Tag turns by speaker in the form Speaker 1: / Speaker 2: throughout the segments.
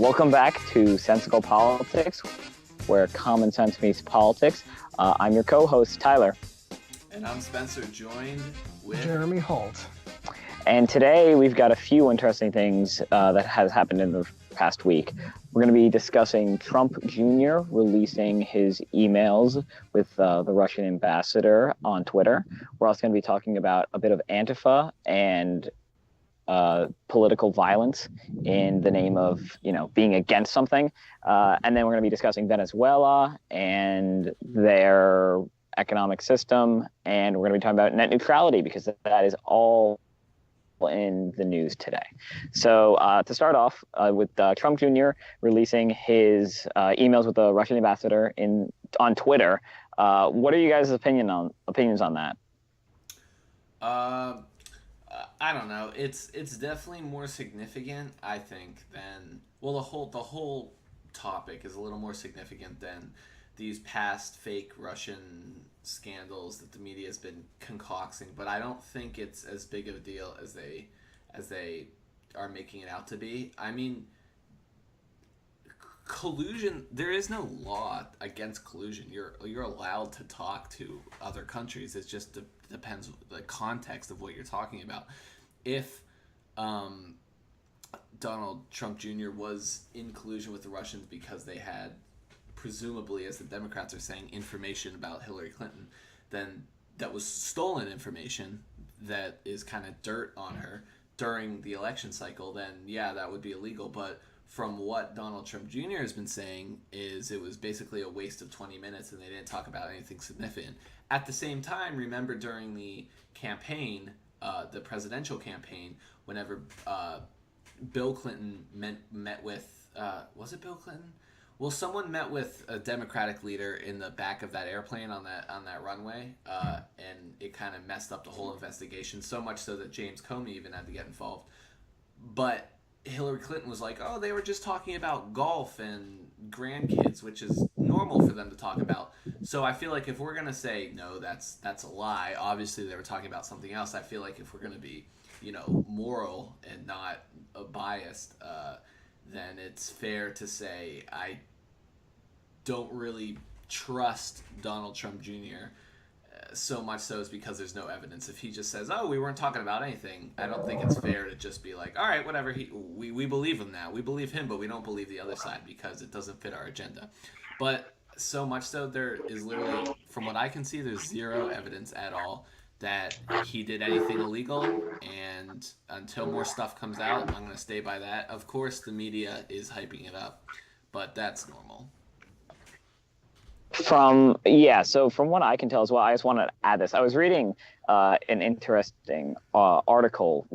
Speaker 1: Welcome back to Sensical Politics, where common sense meets politics. I'm your co-host, Tyler.
Speaker 2: And I'm Spencer, joined with
Speaker 3: Jeremy Holt.
Speaker 1: And today we've got a few interesting things that has happened in the past week. We're going to be discussing Trump Jr. releasing his emails with the Russian ambassador on Twitter. We're also going to be talking about a bit of Antifa and political violence in the name of, being against something. And then we're going to be discussing Venezuela and their economic system. And we're going to be talking about net neutrality because that is all in the news today. So to start off with Trump Jr. releasing his emails with the Russian ambassador on Twitter, what are you guys' opinions on that?
Speaker 2: I don't know. It's definitely more significant, I think, than the whole topic is a little more significant than these past fake Russian scandals that the media has been concocting. But I don't think it's as big of a deal as they are making it out to be. I mean, collusion. There is no law against collusion. You're allowed to talk to other countries. It just depends the context of what you're talking about. If Donald Trump Jr. was in collusion with the Russians because they had, presumably, as the Democrats are saying, information about Hillary Clinton, then that was stolen information that is kind of dirt on her during the election cycle, then yeah, that would be illegal. But from what Donald Trump Jr. has been saying is it was basically a waste of 20 minutes and they didn't talk about anything significant. At the same time, remember during the campaign, the presidential campaign, whenever Bill Clinton met with, was it Bill Clinton? Well, someone met with a Democratic leader in the back of that airplane on that runway, and it kind of messed up the whole investigation, so much so that James Comey even had to get involved. But Hillary Clinton was like, oh, they were just talking about golf and grandkids, which is normal for them to talk about. So I feel like if we're going to say, no, that's a lie, obviously they were talking about something else. I feel like if we're going to be, moral and not biased, then it's fair to say I don't really trust Donald Trump Jr. So much so is because there's no evidence. If he just says, oh, we weren't talking about anything, I don't think it's fair to just be like, all right, whatever, we believe him now. We believe him, but we don't believe the other side because it doesn't fit our agenda. But so much so, there is literally, from what I can see, there's zero evidence at all that he did anything illegal, and until more stuff comes out, I'm going to stay by that. Of course, the media is hyping it up, but that's normal.
Speaker 1: So from what I can tell as well, I just want to add this. I was reading an interesting article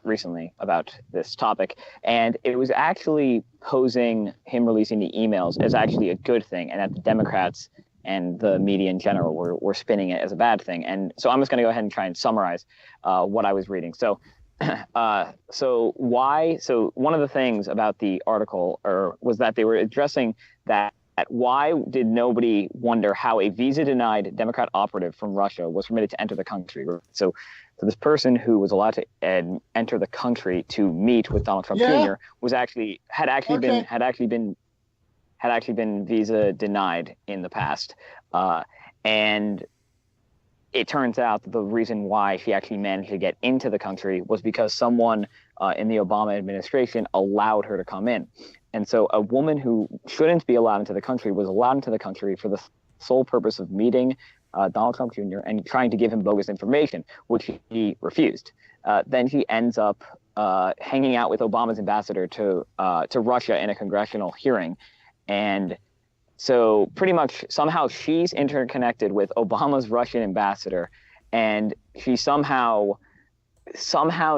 Speaker 1: recently about this topic, and it was actually posing him releasing the emails as actually a good thing, and that the Democrats and the media in general were spinning it as a bad thing. And so I'm just going to go ahead and try and summarize what I was reading. So one of the things about the article was that they were addressing that why did nobody wonder how a visa-denied Democrat operative from Russia was permitted to enter the country? So this person who was allowed to enter the country to meet with Donald Trump Jr. had actually been visa denied in the past, and it turns out that the reason why she actually managed to get into the country was because someone in the Obama administration allowed her to come in. And so a woman who shouldn't be allowed into the country was allowed into the country for the sole purpose of meeting Donald Trump Jr. and trying to give him bogus information, which he refused. Then she ends up hanging out with Obama's ambassador to Russia in a congressional hearing. And so pretty much somehow she's interconnected with Obama's Russian ambassador, and she somehow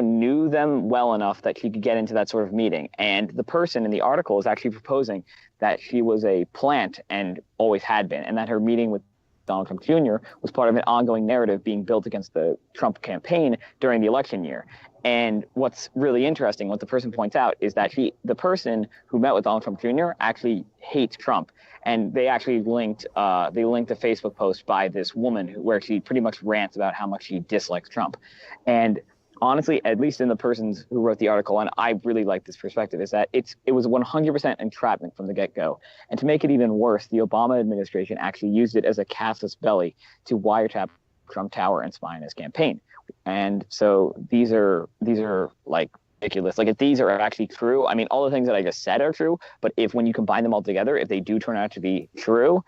Speaker 1: knew them well enough that she could get into that sort of meeting. And the person in the article is actually proposing that she was a plant and always had been, and that her meeting with Donald Trump Jr. was part of an ongoing narrative being built against the Trump campaign during the election year. And what's really interesting, what the person points out, is that the person who met with Donald Trump Jr. actually hates Trump. And they actually linked a Facebook post by this woman where she pretty much rants about how much she dislikes Trump. And honestly, at least in the persons who wrote the article, and I really like this perspective, is that it was 100% entrapment from the get-go. And to make it even worse, the Obama administration actually used it as a casus belli to wiretap Trump Tower and spy on his campaign. And so these are like ridiculous. Like if these are actually true, I mean, all the things that I just said are true, but when you combine them all together, if they do turn out to be true,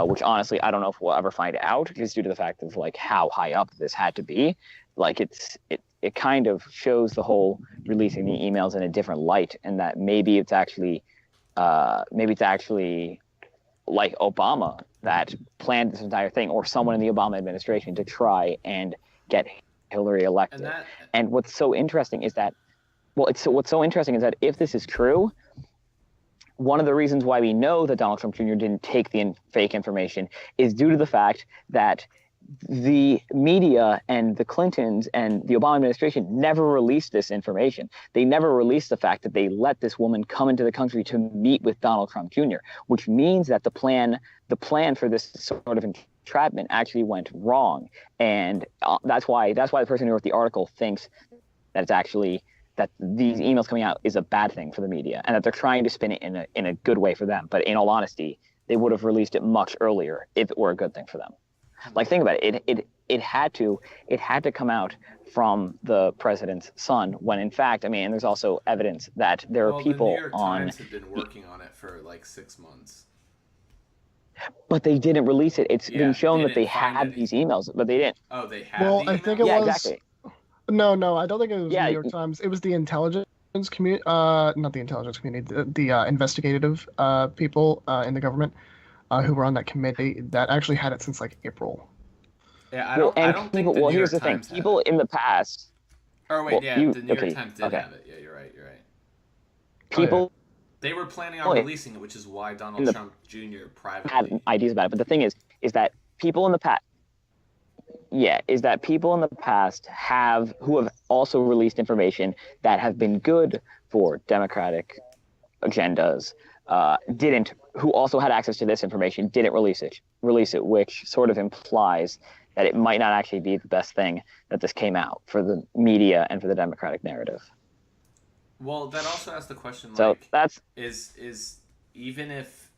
Speaker 1: which honestly I don't know if we'll ever find out, just due to the fact of like how high up this had to be, like it kind of shows the whole releasing the emails in a different light, and that maybe it's actually like Obama that planned this entire thing, or someone in the Obama administration to try and get Hillary elected. And what's so interesting is that if this is true, one of the reasons why we know that Donald Trump Jr. didn't take the fake information is due to the fact that the media and the Clintons and the Obama administration never released this information. They never released the fact that they let this woman come into the country to meet with Donald Trump Jr., which means that the plan for this sort of entrapment actually went wrong. And that's why the person who wrote the article thinks that it's actually that these emails coming out is a bad thing for the media, and that they're trying to spin it in a good way for them. But in all honesty, they would have released it much earlier if it were a good thing for them. Like, think about it. It had to come out from the president's son, when in fact, I mean, there's also evidence that there are people
Speaker 2: the New York Times had been working on it for like 6 months.
Speaker 1: But they didn't release it. It's been shown that they had these emails, but they didn't.
Speaker 2: Oh, they had.
Speaker 3: Well, I think it was.
Speaker 1: Exactly.
Speaker 3: No, I don't think it was the New York Times. It was the intelligence community, not the intelligence community, the investigative people in the government who were on that committee that actually had it since like April.
Speaker 2: Yeah, I don't think the New York
Speaker 1: here's the
Speaker 2: Times
Speaker 1: thing. People in the past.
Speaker 2: Oh wait, the New York Times did have it. Yeah, you're right.
Speaker 1: People.
Speaker 2: They were planning on releasing it, which is why Donald Trump Jr. privately
Speaker 1: had ideas about it. But the thing is that people in the past. Yeah, is that people in the past who have also released information that have been good for Democratic agendas, who also had access to this information, didn't release it, which sort of implies that it might not actually be the best thing that this came out for the media and for the Democratic narrative.
Speaker 2: Well, that also asks the question,
Speaker 1: so that's
Speaker 2: is even if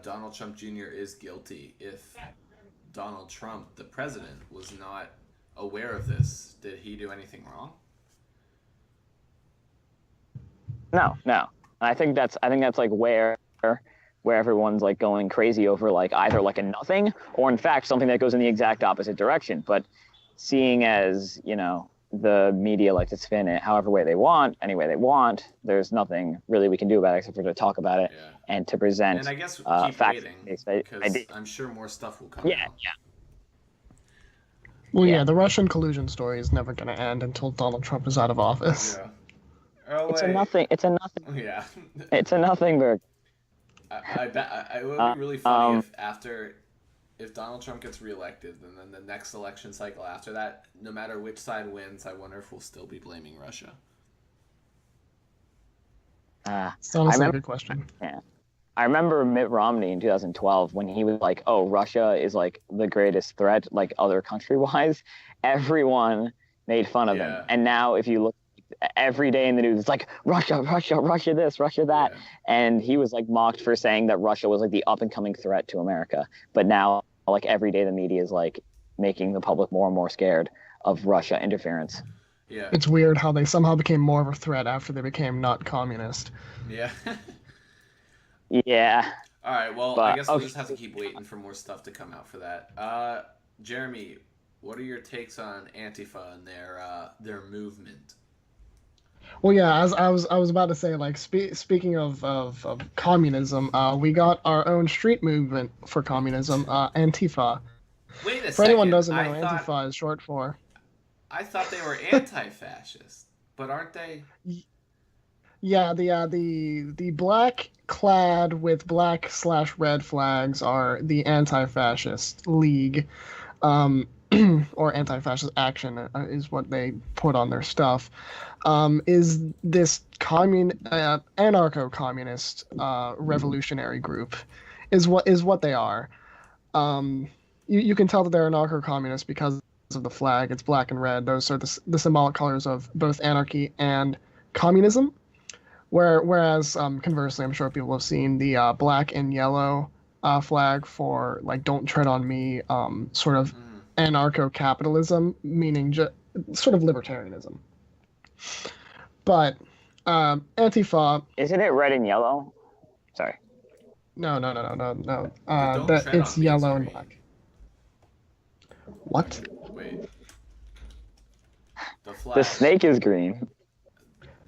Speaker 2: Donald Trump Jr. is guilty, if Donald Trump, the president, was not aware of this, did he do anything wrong?
Speaker 1: No. I think that's like where everyone's like going crazy over like either like a nothing or in fact something that goes in the exact opposite direction. But seeing as, you know, the media like to spin it however way they want, any way they want, there's nothing really we can do about it except for to talk about it and to present
Speaker 2: and I guess we'll keep
Speaker 1: facts.
Speaker 2: Because I'm sure more stuff will come out.
Speaker 1: Yeah.
Speaker 3: Well, yeah, the Russian collusion story is never going to end until Donald Trump is out of office.
Speaker 2: Yeah.
Speaker 1: It's a nothing.
Speaker 2: Yeah.
Speaker 1: It's a nothing, Berg.
Speaker 2: I bet it would be really funny if Donald Trump gets reelected, and then the next election cycle after that, no matter which side wins, I wonder if we'll still be blaming Russia.
Speaker 3: It's honestly a good question.
Speaker 1: Yeah. I remember Mitt Romney in 2012 when he was like, "Oh, Russia is like the greatest threat, like other country-wise." Everyone made fun of him, and now if you look every day in the news, it's like Russia this, Russia that, and he was like mocked for saying that Russia was like the up-and-coming threat to America. But now, like every day, the media is like making the public more and more scared of Russia interference.
Speaker 2: Yeah,
Speaker 3: it's weird how they somehow became more of a threat after they became not communist.
Speaker 2: Yeah.
Speaker 1: Yeah.
Speaker 2: All right. Well, I guess we'll just have to keep waiting for more stuff to come out for that. Jeremy, what are your takes on Antifa and their movement?
Speaker 3: Well, yeah, as I was about to say, like speaking of communism, we got our own street movement for communism, Antifa.
Speaker 2: Wait a second.
Speaker 3: For anyone who doesn't know, Antifa is short for.
Speaker 2: I thought they were anti-fascist, but aren't they?
Speaker 3: Yeah, the black clad with black/red flags are the Anti-Fascist League, or Anti-Fascist Action is what they put on their stuff. Is this anarcho-communist revolutionary group is what they are. You can tell that they're anarcho-communist because of the flag. It's black and red. Those are the symbolic colors of both anarchy and communism. Whereas conversely, I'm sure people have seen the black and yellow flag for like "Don't tread on me," sort of anarcho-capitalism, meaning sort of libertarianism. But Antifa.
Speaker 1: Isn't it red and yellow? Sorry.
Speaker 3: No. It's yellow and black. What?
Speaker 2: Wait. The flag.
Speaker 1: The snake is green.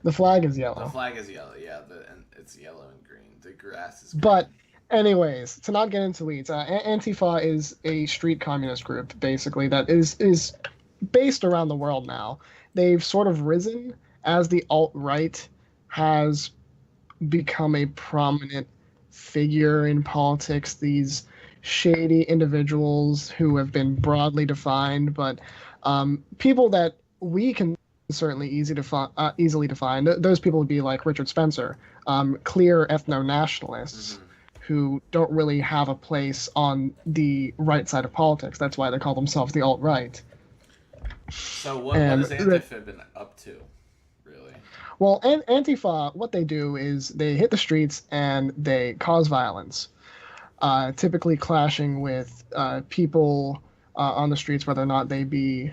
Speaker 3: The flag is yellow.
Speaker 2: The flag is yellow, yeah. And it's yellow and green. The grass is green.
Speaker 3: But, anyways, to not get into weeds, Antifa is a street communist group, basically, that is based around the world now. They've sort of risen as the alt-right has become a prominent figure in politics. These shady individuals who have been broadly defined, but people that we can certainly easily define. Those people would be like Richard Spencer, clear ethno-nationalists who don't really have a place on the right side of politics. That's why they call themselves the alt-right.
Speaker 2: So what has Antifa been up to, really?
Speaker 3: Well, Antifa, what they do is they hit the streets and they cause violence, typically clashing with people on the streets, whether or not they be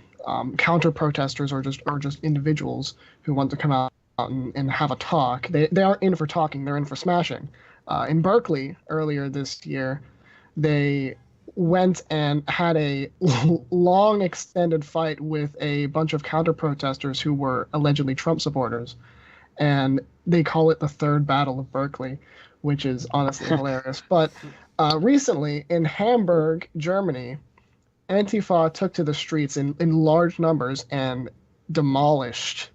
Speaker 3: counter-protesters or just individuals who want to come out and have a talk. They aren't in for talking, they're in for smashing. In Berkeley, earlier this year, they went and had a long extended fight with a bunch of counter-protesters who were allegedly Trump supporters. And they call it the Third Battle of Berkeley, which is honestly hilarious. But recently, in Hamburg, Germany, Antifa took to the streets in large numbers and demolished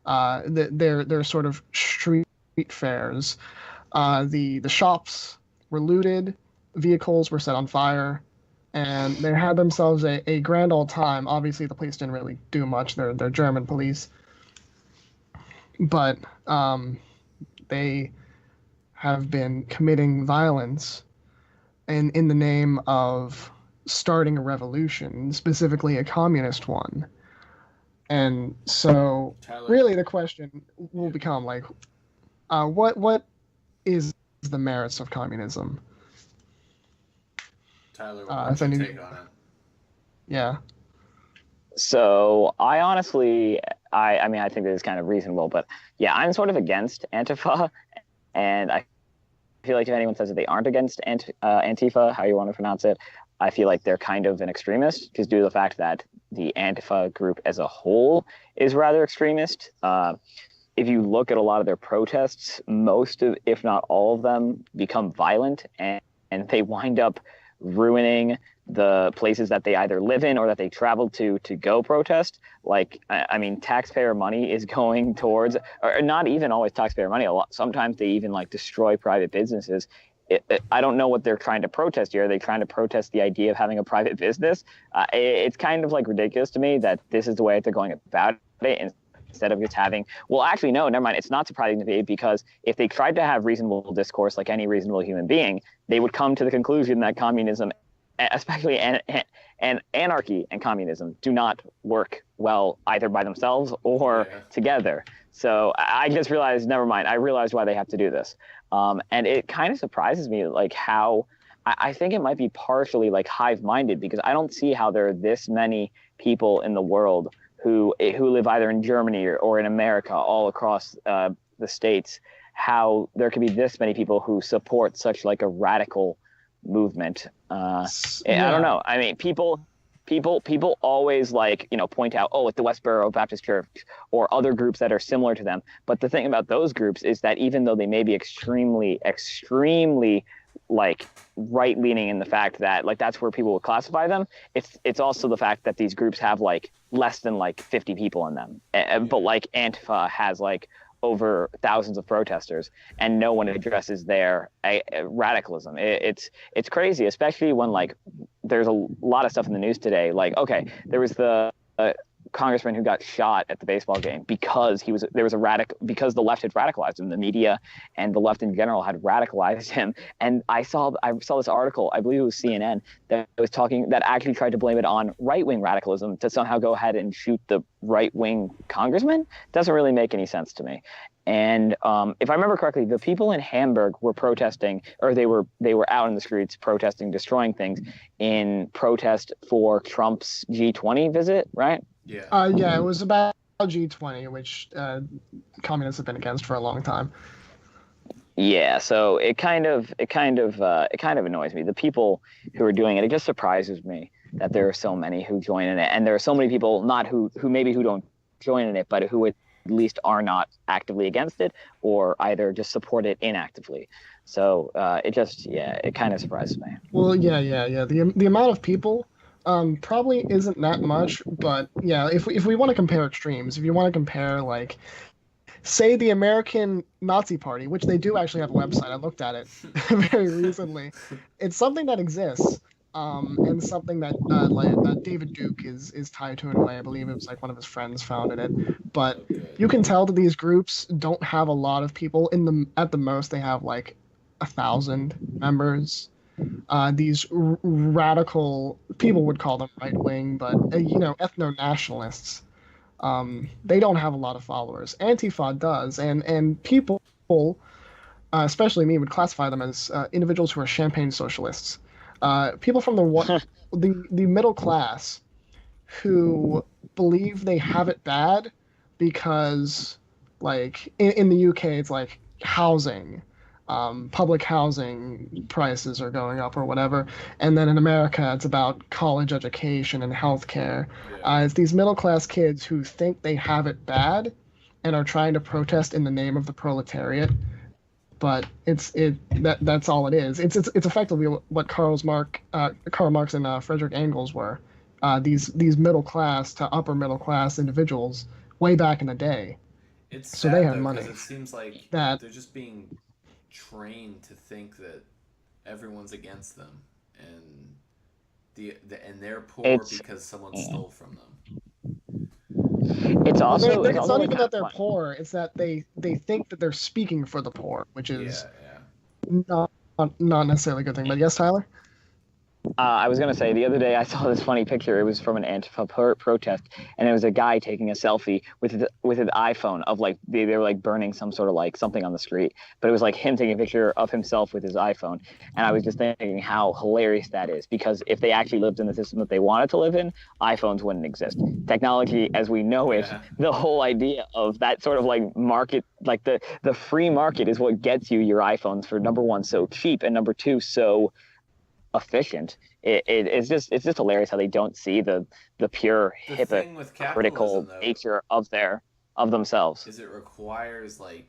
Speaker 3: their sort of street fairs. The shops were looted, vehicles were set on fire, and they had themselves a grand old time. Obviously, the police didn't really do much. They're German police. But they have been committing violence in the name of starting a revolution, specifically a communist one. And so, really, the question will become like, what is the merits of communism?
Speaker 2: Tyler, what's your take on it?
Speaker 3: Yeah.
Speaker 1: So I honestly, I mean, I think that is kind of reasonable, but yeah, I'm sort of against Antifa, and I feel like if anyone says that they aren't against Antifa, how you want to pronounce it, I feel like they're kind of an extremist, because due to the fact that the Antifa group as a whole is rather extremist. If you look at a lot of their protests, most of, if not all of them, become violent, and they wind up ruining the places that they either live in or that they travel to go protest. Like, I mean, taxpayer money is going towards, or not even always taxpayer money. Sometimes they even like destroy private businesses. I don't know what they're trying to protest here. Are they trying to protest the idea of having a private business? It's kind of like ridiculous to me that this is the way they're going about it, instead of just having, well, actually, no, never mind. It's not surprising to me, because if they tried to have reasonable discourse like any reasonable human being, they would come to the conclusion that communism, especially and anarchy and communism, do not work well either by themselves or together. So I just realized, never mind, I realized why they have to do this. And it kind of surprises me, like how I think it might be partially like hive-minded, because I don't see how there are this many people in the world who live either in Germany or in America, all across the states, how there could be this many people who support such like a radical movement. I don't know. I mean, people always like, point out, at the Westboro Baptist Church or other groups that are similar to them. But the thing about those groups is that even though they may be extremely, extremely like right-leaning in the fact that like that's where people would classify them, it's also the fact that these groups have like less than like 50 people in them. But like Antifa has like over thousands of protesters, and no one addresses their radicalism. It's crazy, especially when like there's a lot of stuff in the news today. Like, okay, there was the congressman who got shot at the baseball game because because the left had radicalized him. The media and the left in general had radicalized him. And I saw this article, I believe it was CNN, that actually tried to blame it on right-wing radicalism to somehow go ahead and shoot the right-wing congressman. Doesn't really make any sense to me. And if I remember correctly, the people in Hamburg were protesting, or they were out in the streets protesting, destroying things in protest for Trump's G20 visit, right?
Speaker 2: Yeah.
Speaker 3: Yeah, it was about G20, which communists have been against for a long time.
Speaker 1: Yeah, so it kind of annoys me. The people who are doing it, it just surprises me that there are so many who join in it, and there are so many people who don't join in it, but who at least are not actively against it, or either just support it inactively. So it kind of surprises me.
Speaker 3: Well, yeah. The amount of people probably isn't that much, but yeah, if we want to compare extremes, if you want to compare, like, say the American Nazi Party, which they do actually have a website. I looked at it very recently. It's something that exists, and something that David Duke is tied to in a way. I believe it was like one of his friends founded it. But you can tell that these groups don't have a lot of people in them. At the most, they have like 1,000 members. These radical people would call them right wing, but ethno-nationalists. They don't have a lot of followers. Antifa does, and people, especially me, would classify them as individuals who are champagne socialists. People from the middle class who believe they have it bad because, like, in the UK, it's like housing. Public housing prices are going up or whatever. And then in America, it's about college education and healthcare. It's these middle-class kids who think they have it bad and are trying to protest in the name of the proletariat. But that's all it is. It's effectively what Karl Marx and Frederick Engels were. These middle-class to upper-middle-class individuals way back in the day.
Speaker 2: It's
Speaker 3: so
Speaker 2: sad,
Speaker 3: they had
Speaker 2: though,
Speaker 3: money.
Speaker 2: It seems like
Speaker 3: they're
Speaker 2: just being trained to think that everyone's against them, and they're poor because someone stole from them.
Speaker 1: It's also
Speaker 3: it's not even that they're poor; it's that they think that they're speaking for the poor, which is not necessarily a good thing. But yes, Tyler.
Speaker 1: I was going to say, the other day I saw this funny picture. It was from an Antifa protest, and it was a guy taking a selfie with his iPhone of, like, they were like burning some sort of like something on the street, but it was like him taking a picture of himself with his iPhone. And I was just thinking how hilarious that is, because if they actually lived in the system that they wanted to live in, iPhones wouldn't exist. Technology as we know it, the whole idea of that sort of like market, like the free market is what gets you your iPhones for, number one, so cheap, and number two, so efficient. It's just hilarious how they don't see the pure hypocritical nature of themselves.
Speaker 2: Is it requires like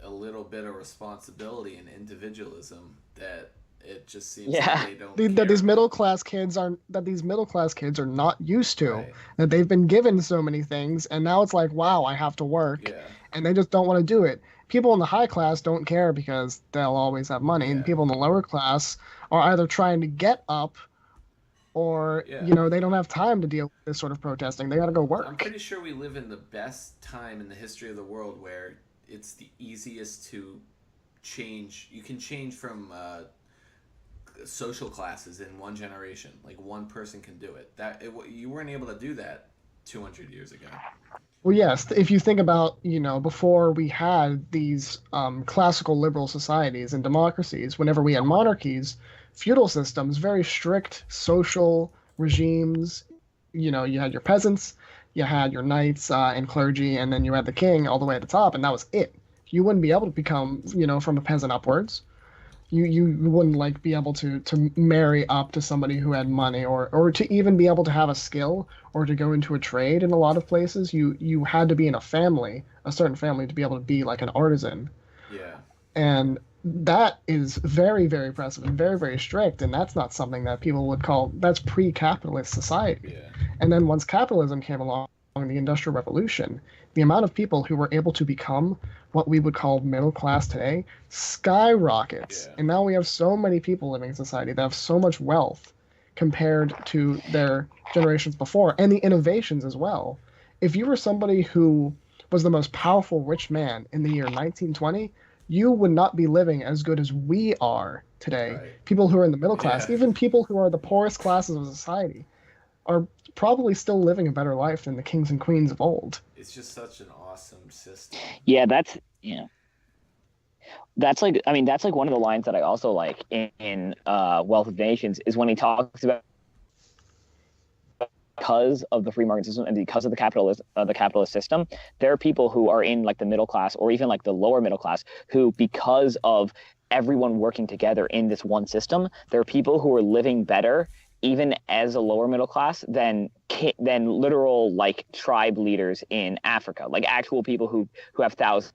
Speaker 2: a little bit of responsibility and individualism that it just seems like they don't
Speaker 3: that these middle class kids are not used to.
Speaker 2: Right.
Speaker 3: That they've been given so many things, and now it's like, wow, I have to work, and they just don't want to do it. People in the high class don't care because they'll always have money, and people in the lower class are either trying to get up, or they don't have time to deal with this sort of protesting. They got to go work.
Speaker 2: I'm pretty sure we live in the best time in the history of the world where it's the easiest to change. You can change from social classes in one generation. Like, one person can do it. You weren't able to do that 200 years ago.
Speaker 3: Well, yes, if you think about, before we had these classical liberal societies and democracies, whenever we had monarchies, feudal systems, very strict social regimes, you had your peasants, you had your knights and clergy, and then you had the king all the way at the top, and that was it. You wouldn't be able to become, from a peasant upwards. You wouldn't be able to marry up to somebody who had money, or to even be able to have a skill or to go into a trade. In a lot of places, you had to be in a certain family, to be able to be like an artisan.
Speaker 2: Yeah.
Speaker 3: And that is very, very oppressive and very, very strict, and that's not something that people would call, that's pre-capitalist society.
Speaker 2: Yeah.
Speaker 3: And then once capitalism came along, the Industrial Revolution, the amount of people who were able to become what we would call middle class today skyrockets.
Speaker 2: Yeah.
Speaker 3: And now we have so many people living in society that have so much wealth compared to their generations before, and the innovations as well. if you were somebody who was the most powerful rich man in the year 1920, you would not be living as good as we are today.
Speaker 2: Right.
Speaker 3: People who are in the middle class,
Speaker 2: Yeah.
Speaker 3: even people who are the poorest classes of society, are probably still living a better life than the kings and queens of old.
Speaker 2: It's just such an awesome system.
Speaker 1: Yeah, that's like, I mean, that's like one of the lines that I also like in Wealth of Nations, is when he talks about, because of the free market system and because of the capitalist system, there are people who are in like the middle class or even like the lower middle class who, because of everyone working together in this one system, there are people who are living better even as a lower middle class than literal like tribe leaders in Africa, like actual people who have thousands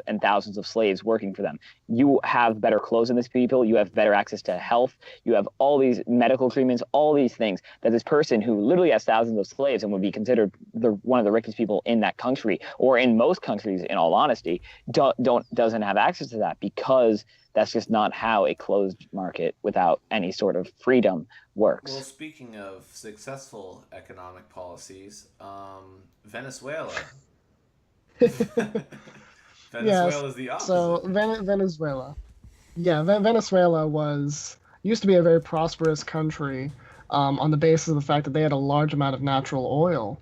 Speaker 1: and thousands of slaves working for them. You have better clothes than these people. You have better access to health. You have all these medical treatments, all these things that this person who literally has thousands of slaves and would be considered one of the richest people in that country, or in most countries, in all honesty, doesn't have access to that, because that's just not how a closed market without any sort of freedom works.
Speaker 2: Well, speaking of successful economic policies, Venezuela.
Speaker 3: Yes.
Speaker 2: Venezuela is the
Speaker 3: So
Speaker 2: opposite.
Speaker 3: Venezuela. Yeah, Venezuela used to be a very prosperous country, on the basis of the fact that they had a large amount of natural oil.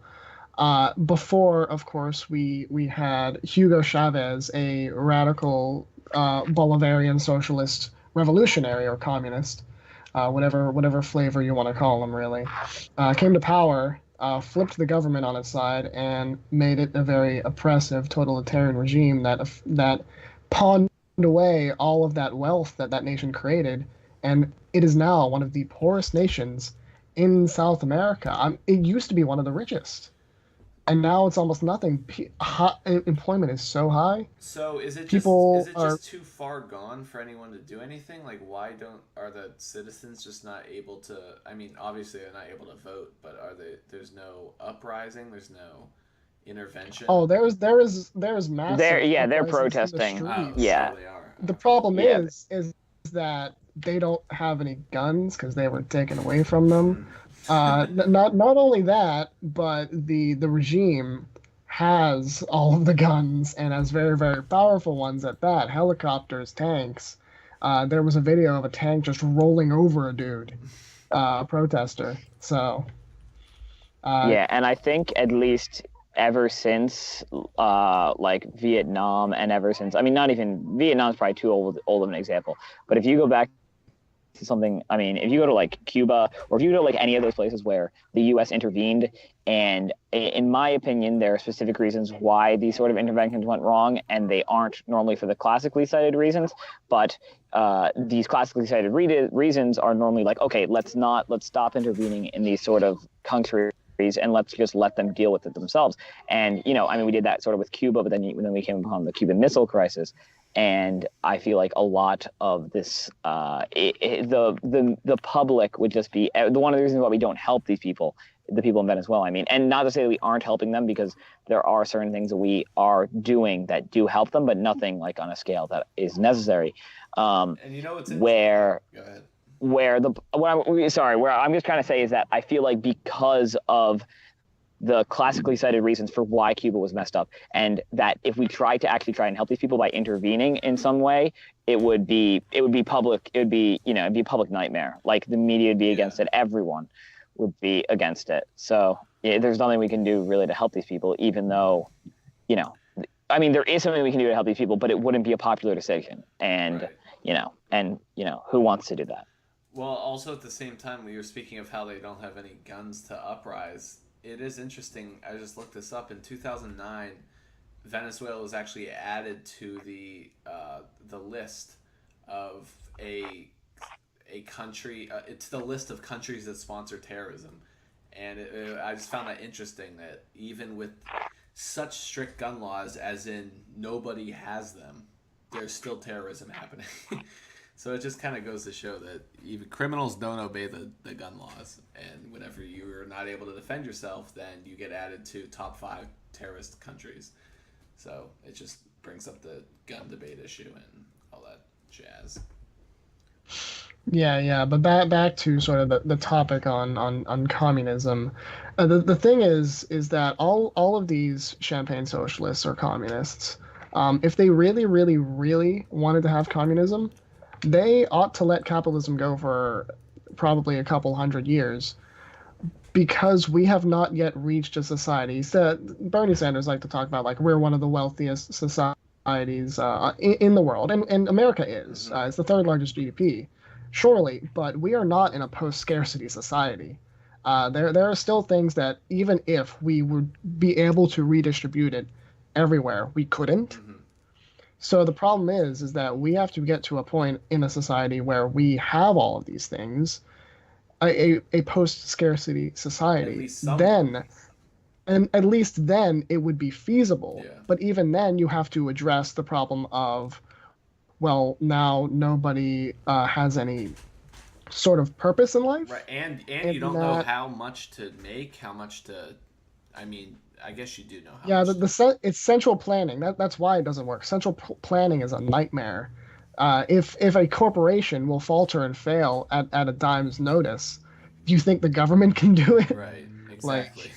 Speaker 3: Before, of course, we had Hugo Chavez, a radical Bolivarian socialist revolutionary or communist, whatever flavor you want to call him, really, came to power, flipped the government on its side, and made it a very oppressive, totalitarian regime that pawned away all of that wealth that nation created, and it is now one of the poorest nations in South America. It used to be one of the richest, and now it's almost nothing. Employment is so high.
Speaker 2: So is
Speaker 3: People
Speaker 2: it
Speaker 3: are
Speaker 2: just too far gone for anyone to do anything? Like, why don't are the citizens just not able to? I mean, obviously they're not able to vote, but are they? There's no uprising. There's no intervention.
Speaker 3: Oh, there's massive
Speaker 1: They're
Speaker 3: uprisings in the
Speaker 1: protesting.
Speaker 2: Oh,
Speaker 1: Yeah,
Speaker 3: streets.
Speaker 2: so they are.
Speaker 3: The
Speaker 2: Okay.
Speaker 3: problem
Speaker 1: yeah,
Speaker 3: is that they don't have any guns because they were taken away from them.
Speaker 2: Hmm.
Speaker 3: Not only that, but the regime has all of the guns and has very, very powerful ones at that. Helicopters, tanks. There was a video of a tank just rolling over a dude, a protester. So, uh,
Speaker 1: yeah, and I think at least ever since like Vietnam, and ever since, I mean, not even Vietnam's probably too old of an example, but if you go back to something, I mean, if you go to like Cuba, or if you go to like any of those places where the U.S. intervened, and in my opinion, there are specific reasons why these sort of interventions went wrong, and they aren't normally for the classically cited reasons, but these classically cited reasons are normally like, okay, let's stop intervening in these sort of countries, and let's just let them deal with it themselves. And I mean, we did that sort of with Cuba, but then we came upon the Cuban Missile Crisis, and I feel like a lot of this, the public would just be one of the reasons why we don't help these people, the people in Venezuela. I mean, and not to say that we aren't helping them, because there are certain things that we are doing that do help them, but nothing like on a scale that is necessary.
Speaker 2: And you know what's
Speaker 1: Where
Speaker 2: Go ahead.
Speaker 1: where I'm just trying to say is that I feel like because of the classically cited reasons for why Cuba was messed up, and that if we try and help these people by intervening in some way, it would be public, it'd be a public nightmare. Like, the media would be against it, everyone would be against it. So yeah, there's nothing we can do really to help these people, even though, I mean, there is something we can do to help these people, but it wouldn't be a popular decision. And
Speaker 2: Right.
Speaker 1: who wants to do that?
Speaker 2: Well, also at the same time, we were speaking of how they don't have any guns to uprise. It is interesting. I just looked this up. In 2009, Venezuela was actually added to the list of a country. It's the list of countries that sponsor terrorism, and I just found that interesting that even with such strict gun laws, as in nobody has them, there's still terrorism happening. So it just kind of goes to show that even criminals don't obey the gun laws. And whenever you are not able to defend yourself, then you get added to top 5 terrorist countries. So it just brings up the gun debate issue and all that jazz.
Speaker 3: Yeah. But back to sort of the topic on communism. The thing is that all of these champagne socialists or communists, if they really, really, really wanted to have communism, they ought to let capitalism go for probably a couple hundred years because we have not yet reached a society. So Bernie Sanders like to talk about like we're one of the wealthiest societies in the world, and America is. It's the third largest GDP, surely, but we are not in a post-scarcity society. There are still things that even if we would be able to redistribute it everywhere, we couldn't.
Speaker 2: Mm-hmm.
Speaker 3: So the problem is that we have to get to a point in a society where we have all of these things, a post-scarcity society. Then, and at least then it would be feasible.
Speaker 2: Yeah.
Speaker 3: But even then, you have to address the problem of, well, now nobody has any sort of purpose in life.
Speaker 2: Right, and you don't know how much to make, how much to. I mean, I guess you do know how.
Speaker 3: Yeah, it's central planning. That's why it doesn't work. Central planning is a nightmare. If a corporation will falter and fail at a dime's notice, do you think the government can do it?
Speaker 2: Right, exactly.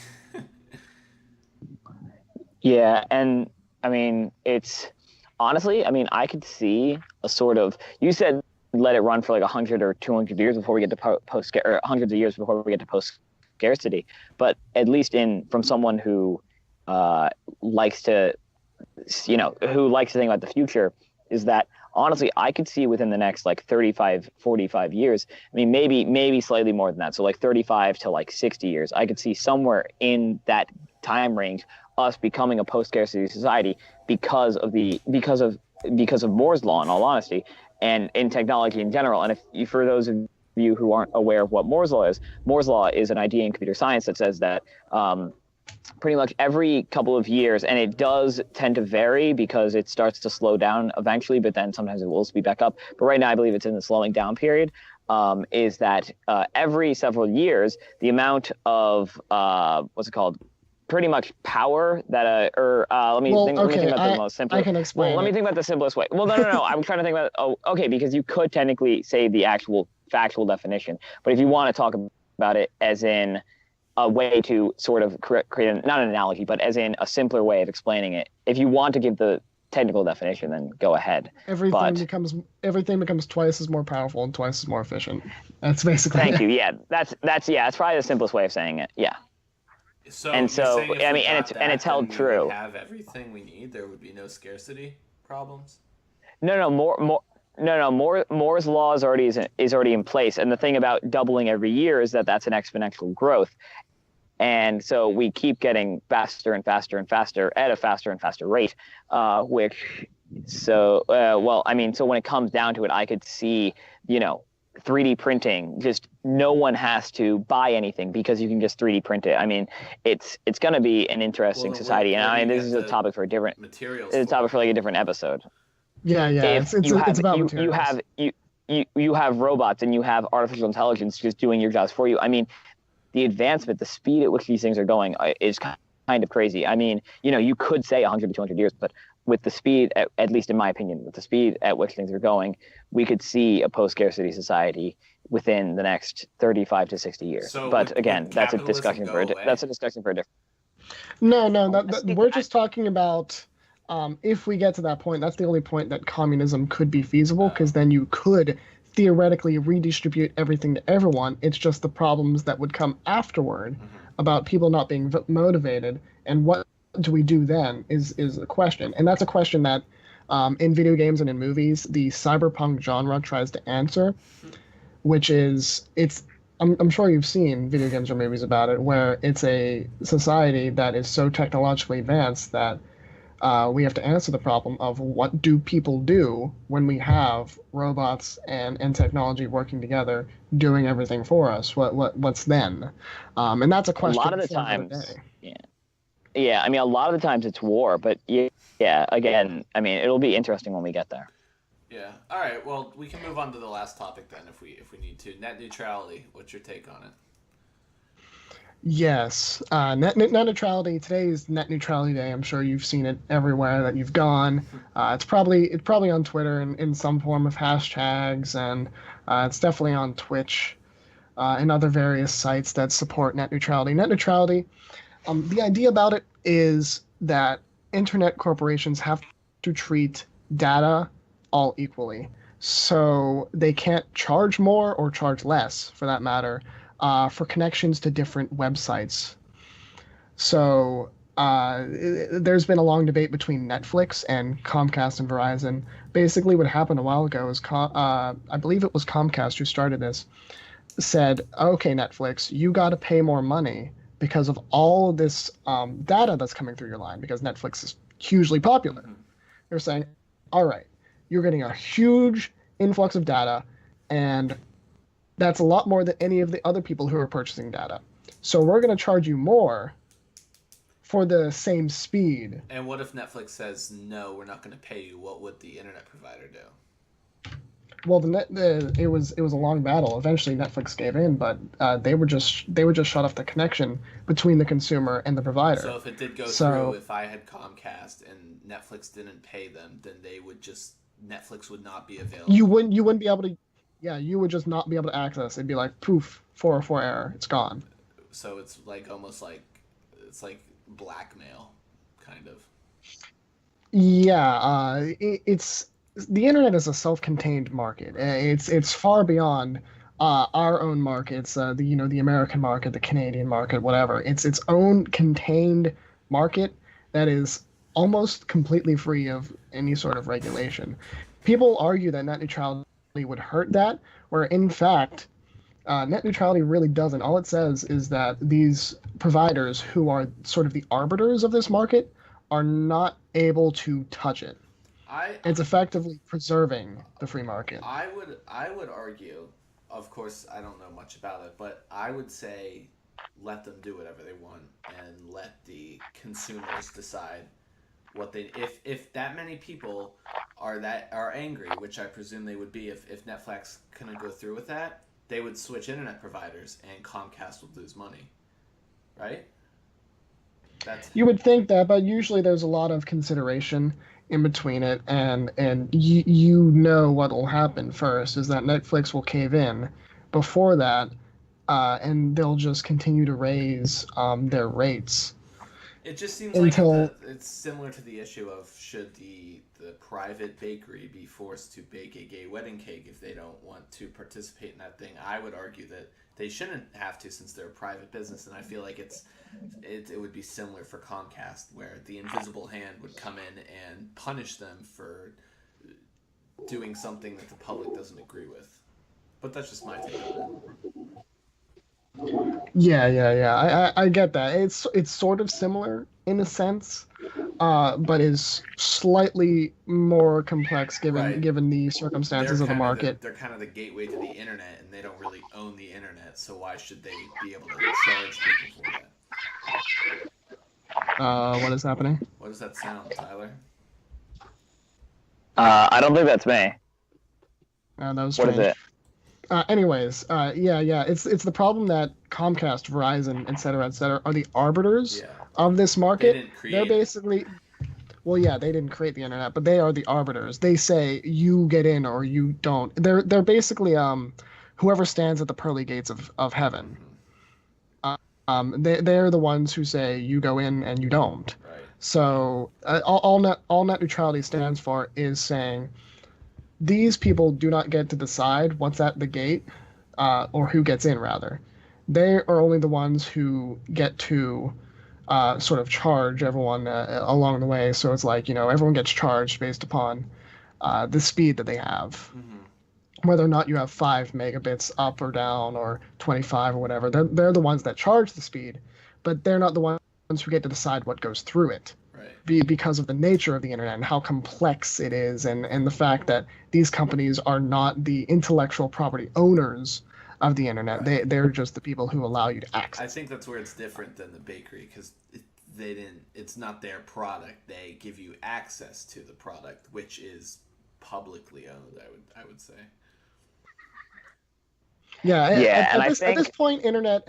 Speaker 1: Yeah, and I mean, it's honestly, I mean, I could see a sort of, you said let it run for like 100 or 200 years before we get to post, or hundreds of years before we get to post scarcity. But at least from someone who likes to, who likes to think about the future, is that honestly, I could see within the next like 35, 45 years, I mean, maybe slightly more than that. So like 35 to like 60 years, I could see somewhere in that time range us becoming a post-scarcity society because of Moore's law, in all honesty, and in technology in general. And if for those of you who aren't aware of what Moore's law is an idea in computer science that says that pretty much every couple of years, and it does tend to vary because it starts to slow down eventually, but then sometimes it will speed back up. But right now, I believe it's in the slowing down period. Is that every several years, the amount of pretty much power that let me think about the most simple.
Speaker 3: I can explain.
Speaker 1: Well, let me think about the simplest way. Well, no. I'm trying to think about because you could technically say the actual factual definition, but if you want to talk about it as in a way to sort of create not an analogy, but as in a simpler way of explaining it, if you want to give the technical definition, then go ahead.
Speaker 3: Everything becomes twice as more powerful and twice as more efficient. That's basically.
Speaker 1: Thank you. Yeah, that's probably the simplest way of saying it. Yeah.
Speaker 2: So
Speaker 1: I mean, and it's held true.
Speaker 2: We have everything we need. There would be no scarcity problems.
Speaker 1: No. Moore's law is already in place, and the thing about doubling every year is that that's an exponential growth, and so we keep getting faster and faster and faster at a faster and faster rate. So when it comes down to it, I could see 3D printing, just no one has to buy anything because you can just 3D print it. I mean, it's going to be an interesting society, and I mean, this is a topic for a different materials. It's a topic for like a different episode.
Speaker 3: Yeah. It's about materials.
Speaker 1: You have robots and you have artificial intelligence just doing your jobs for you. I mean, the advancement, the speed at which these things are going is kind of crazy. I mean, you could say 100 to 200 years, but with the speed, at least in my opinion, with the speed at which things are going, we could see a post-scarcity society within the next 35 to 60 years.
Speaker 2: So
Speaker 1: but again, that's a discussion for a different.
Speaker 3: No. We're just talking about if we get to that point. That's the only point that communism could be feasible, because then you could theoretically redistribute everything to everyone. It's just the problems that would come afterward about people not being motivated, and what do we do then is a question. And that's a question that in video games and in movies, the cyberpunk genre tries to answer, which is I'm sure you've seen video games or movies about it, where it's a society that is so technologically advanced that we have to answer the problem of what do people do when we have robots and technology working together doing everything for us? What's then? And that's a question.
Speaker 1: A lot of the times, yeah. I mean, a lot of the times it's war, but yeah. Again, I mean, it'll be interesting when we get there.
Speaker 2: Yeah. All right. Well, we can move on to the last topic then, if we need to. Net neutrality. What's your take on it?
Speaker 3: Yes, net neutrality. Today is net neutrality day. I'm sure you've seen it everywhere that you've gone. It's probably on Twitter in some form of hashtags, and it's definitely on Twitch and other various sites that support net neutrality. Net neutrality. The idea about it is that internet corporations have to treat data all equally. So they can't charge more or charge less, for that matter, for connections to different websites. So there's been a long debate between Netflix and Comcast and Verizon. Basically, what happened a while ago is I believe it was Comcast who started this, said, okay, Netflix, you got to pay more money because of all of this data that's coming through your line because Netflix is hugely popular. They're saying, all right, you're getting a huge influx of data, and that's a lot more than any of the other people who are purchasing data. So we're going to charge you more for the same speed.
Speaker 2: And what if Netflix says, no, we're not going to pay you? What would the internet provider do?
Speaker 3: Well, it was a long battle. Eventually, Netflix gave in, but they would just shut off the connection between the consumer and the provider.
Speaker 2: So if it did go through, if I had Comcast and Netflix didn't pay them, then Netflix would not be available.
Speaker 3: You wouldn't be able to. Yeah, you would just not be able to access. It'd be like poof, 404 error. It's gone.
Speaker 2: So it's like almost like it's like blackmail, kind of.
Speaker 3: Yeah, it's the internet is a self-contained market. It's far beyond our own markets. The American market, the Canadian market, whatever. It's its own contained market that is almost completely free of any sort of regulation. People argue that net neutrality would hurt that, where in fact, net neutrality really doesn't. All it says is that these providers who are sort of the arbiters of this market are not able to touch it. It's effectively preserving the free market.
Speaker 2: I would argue, of course, I don't know much about it, but I would say let them do whatever they want and let the consumers decide what they if that many people are angry, which I presume they would be if Netflix couldn't go through with that, they would switch internet providers and Comcast would lose money. Right?
Speaker 3: You would think that, but usually there's a lot of consideration in between it, and you know what will happen first is that Netflix will cave in before that, and they'll just continue to raise their rates.
Speaker 2: It just seems like it's similar to the issue of should the private bakery be forced to bake a gay wedding cake if they don't want to participate in that thing. I would argue that they shouldn't have to since they're a private business, and I feel like it would be similar for Comcast where the invisible hand would come in and punish them for doing something that the public doesn't agree with. But that's just my take on it.
Speaker 3: Yeah. I get that. It's sort of similar in a sense, but is slightly more complex given the circumstances of the market.
Speaker 2: They're kind of the gateway to the internet, and they don't really own the internet, so why should they be able to charge people for
Speaker 3: that? What is happening?
Speaker 2: What does that sound, Tyler?
Speaker 1: I don't think that's me.
Speaker 3: That was strange.
Speaker 1: What is it?
Speaker 3: Anyways, it's the problem that Comcast, Verizon, et cetera, are the arbiters of this market. They're basically, they didn't create the internet, but they are the arbiters. They say you get in or you don't. They're basically whoever stands at the pearly gates of heaven. They're the ones who say you go in and you don't.
Speaker 2: Right.
Speaker 3: So all net neutrality stands for is saying, these people do not get to decide what's at the gate, or who gets in, rather. They are only the ones who get to sort of charge everyone along the way. So it's like, everyone gets charged based upon the speed that they have. Mm-hmm. Whether or not you have 5 megabits up or down or 25 or whatever. They're the ones that charge the speed, but they're not the ones who get to decide what goes through it. Because of the nature of the internet and how complex it is, and the fact that these companies are not the intellectual property owners of the internet. Right. They're just the people who allow you to access.
Speaker 2: I think that's where it's different than the bakery, because it's not their product. They give you access to the product, which is publicly owned, I would say.
Speaker 3: Yeah,
Speaker 1: and
Speaker 3: at this point, internet.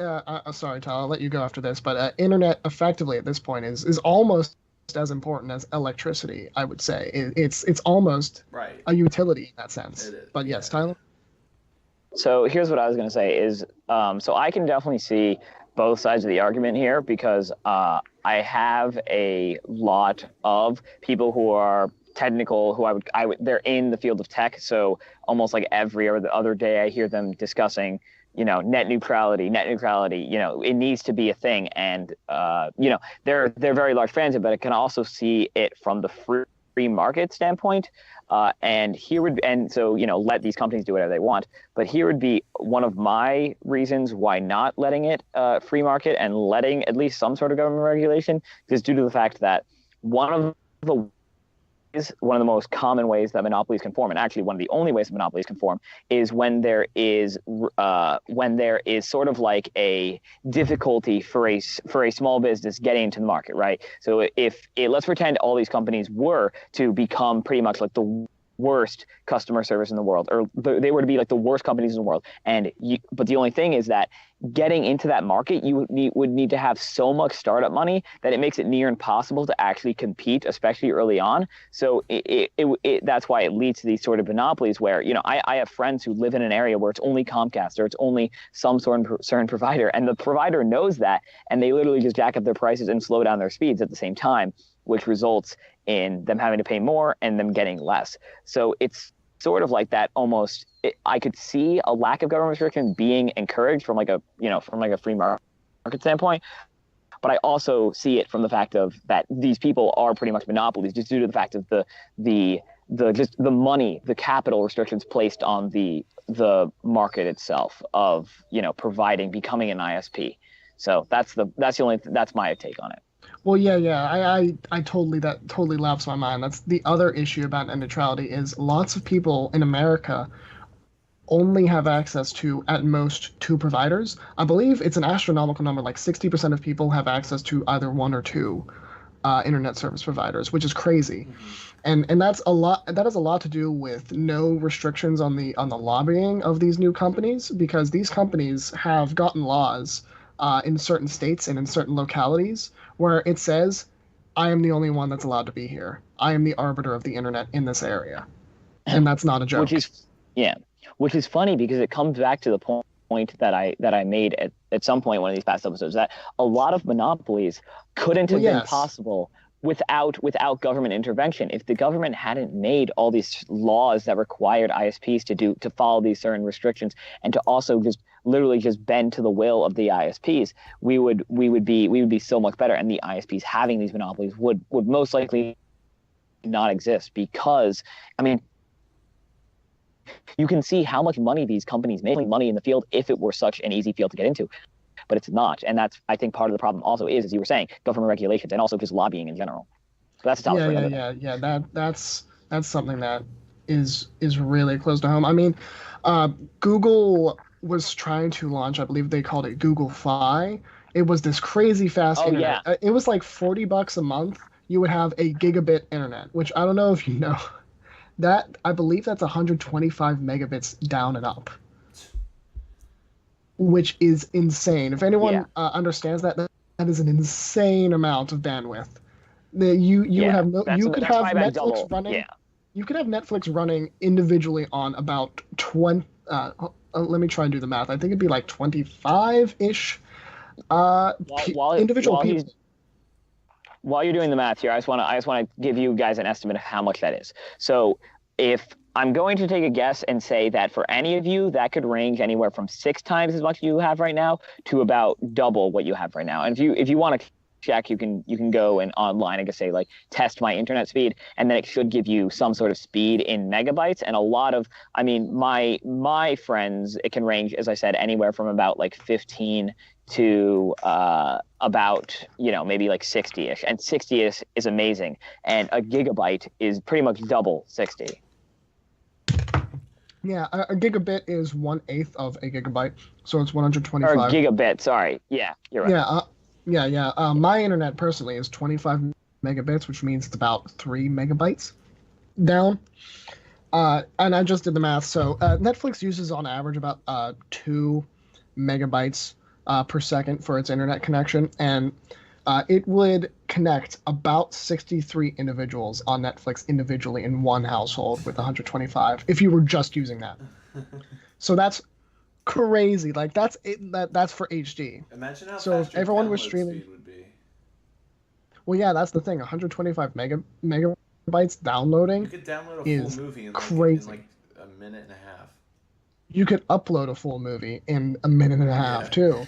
Speaker 3: Sorry, Tal, I'll let you go after this, but internet effectively at this point is almost as important as electricity. I would say it's almost
Speaker 2: right.
Speaker 3: a utility in that sense.
Speaker 2: It is,
Speaker 3: but yes, Tyler.
Speaker 1: So here's what I was going to say is, so I can definitely see both sides of the argument here because I have a lot of people who are technical, who they're in the field of tech. So almost like every other day I hear them discussing, net neutrality, it needs to be a thing. And, they're very large fans of it, but I can also see it from the free market standpoint. And so, let these companies do whatever they want. But here would be one of my reasons why not letting it free market and letting at least some sort of government regulation, is due to the fact that one of the most common ways that monopolies can form, and actually one of the only ways that monopolies can form, is when there is sort of like a difficulty for a small business getting into the market, right? So let's pretend all these companies were to become pretty much like the worst customer service in the world, or they were to be like the worst companies in the world. But the only thing is that getting into that market, you would need to have so much startup money that it makes it near impossible to actually compete, especially early on. So that's why it leads to these sort of monopolies where, I have friends who live in an area where it's only Comcast or it's only some certain provider, and the provider knows that, and they literally just jack up their prices and slow down their speeds at the same time, which results in them having to pay more and them getting less. So it's sort of like that almost. I could see a lack of government restriction being encouraged from a free market standpoint, but I also see it from the fact of that these people are pretty much monopolies just due to the fact of the money, the capital restrictions placed on the market itself of becoming an ISP. So that's my take on it.
Speaker 3: Well, yeah. I totally laps my mind. That's the other issue about net neutrality is lots of people in America only have access to at most 2 providers. I believe it's an astronomical number, like 60% of people have access to either 1 or 2 internet service providers, which is crazy. And that's a lot. That has a lot to do with no restrictions on the lobbying of these new companies, because these companies have gotten laws in certain states and in certain localities where it says, I am the only one that's allowed to be here. I am the arbiter of the internet in this area. And that's not a joke.
Speaker 1: Which is funny because it comes back to the point that I made at some point in one of these past episodes, that a lot of monopolies couldn't have been possible without government intervention. If the government hadn't made all these laws that required ISPs to follow these certain restrictions and to also just literally just bend to the will of the ISPs, we would be so much better. And the ISPs having these monopolies would most likely not exist, because you can see how much money these companies make money in the field if it were such an easy field to get into. But it's not, and that's, I think, part of the problem also is, as you were saying, government regulations and also just lobbying in general. So that's a topic.
Speaker 3: Yeah. That's something that is really close to home. Google was trying to launch, I believe they called it Google Fi. It was this crazy fast internet. Yeah. It was like $40 a month. You would have a gigabit internet, which I don't know if you know. That, I believe that's 125 megabits down and up, which is insane. If anyone understands that is an insane amount of bandwidth. You could have Netflix running. Yeah. You could have Netflix running individually on about 20. Let me try and do the math. I think it'd be like 25-ish individual people.
Speaker 1: While you're doing the math here, I just want to give you guys an estimate of how much that is. So if I'm going to take a guess and say that for any of you, that could range anywhere from 6 times as much you have right now to about double what you have right now. And if you want to check, you can go and online and just say like test my internet speed, and then it should give you some sort of speed in megabytes. And a lot of, my friends, it can range, as I said, anywhere from about like 15 to about maybe like 60-ish, and 60 is amazing, and a gigabyte is pretty much double 60.
Speaker 3: Yeah, a gigabit is 1/8 of a gigabyte, so it's 125.
Speaker 1: Or gigabit, sorry. Yeah, you're right.
Speaker 3: Yeah. My internet personally is 25 megabits, which means it's about 3 megabytes down. And I just did the math. So Netflix uses on average about 2 MB per second for its internet connection, and it would connect about 63 individuals on Netflix individually in one household with 125 if you were just using that. So that's crazy. Like that's for HD.
Speaker 2: Imagine how
Speaker 3: so
Speaker 2: fast
Speaker 3: if
Speaker 2: your
Speaker 3: everyone was
Speaker 2: download
Speaker 3: streaming,
Speaker 2: speed would be.
Speaker 3: well, yeah, that's the thing. 125 megabytes downloading
Speaker 2: You could download a full
Speaker 3: is
Speaker 2: movie in
Speaker 3: crazy.
Speaker 2: like a minute and a half.
Speaker 3: You could upload a full movie in a minute and a half too.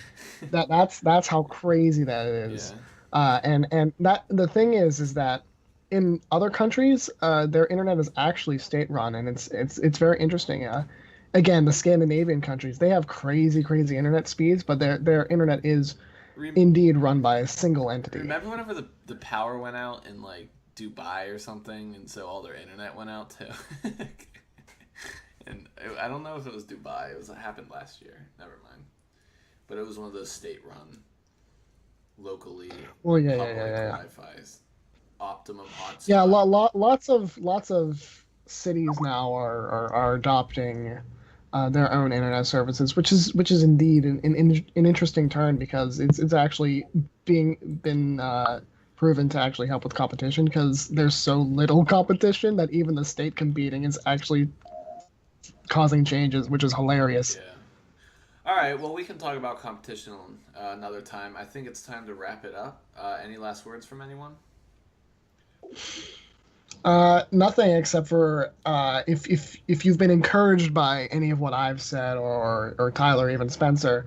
Speaker 3: That's how crazy that is.
Speaker 2: Yeah.
Speaker 3: And that the thing is that in other countries, their internet is actually state run, and it's very interesting. Again, the Scandinavian countries, they have crazy internet speeds, but their internet is indeed run by a single entity.
Speaker 2: Remember whenever the power went out in like Dubai or something, and so all their internet went out too. And I don't know if it was Dubai. It happened last year. Never mind. But it was one of those state-run, locally public Wi-Fi's. Optimum hotspot.
Speaker 3: Yeah, lots of cities now are adopting their own internet services, which is indeed an interesting turn, because it's actually been proven to actually help with competition, because there's so little competition that even the state competing is actually causing changes, which is hilarious.
Speaker 2: Yeah. All right, well, we can talk about competition another time. I think it's time to wrap it up. Any last words from anyone?
Speaker 3: Nothing, except for if you've been encouraged by any of what I've said, or Tyler, even Spencer,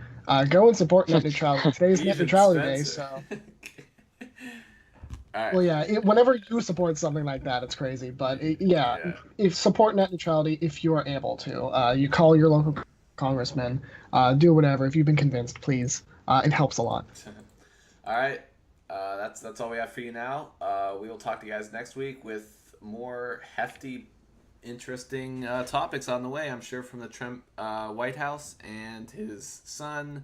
Speaker 3: go and support net neutrality. Today's net neutrality day, so. Right. Well, yeah. Whenever you support something like that, it's crazy. But if support net neutrality if you are able to. You call your local congressman. Do whatever. If you've been convinced, please. It helps a lot.
Speaker 2: All right. That's all we have for you now. We will talk to you guys next week with more hefty, interesting topics on the way, I'm sure, from the Trump White House and his son,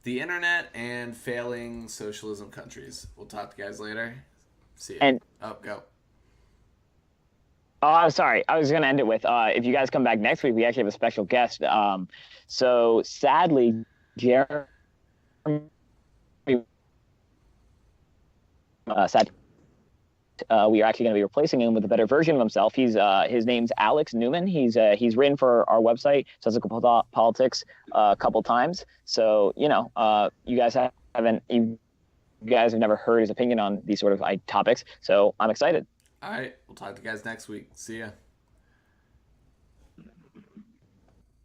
Speaker 2: the internet, and failing socialism countries. We'll talk to you guys later. See you. Go.
Speaker 1: Oh, I'm sorry. I was going to end it with, if you guys come back next week, we actually have a special guest. So sadly, Jeremy, we are actually going to be replacing him with a better version of himself. His name's Alex Newman. He's written for our website, Sensical Politics, a couple times. So, you guys have never heard his opinion on these sort of topics. So I'm excited.
Speaker 2: All right. We'll talk to you guys next week. See ya.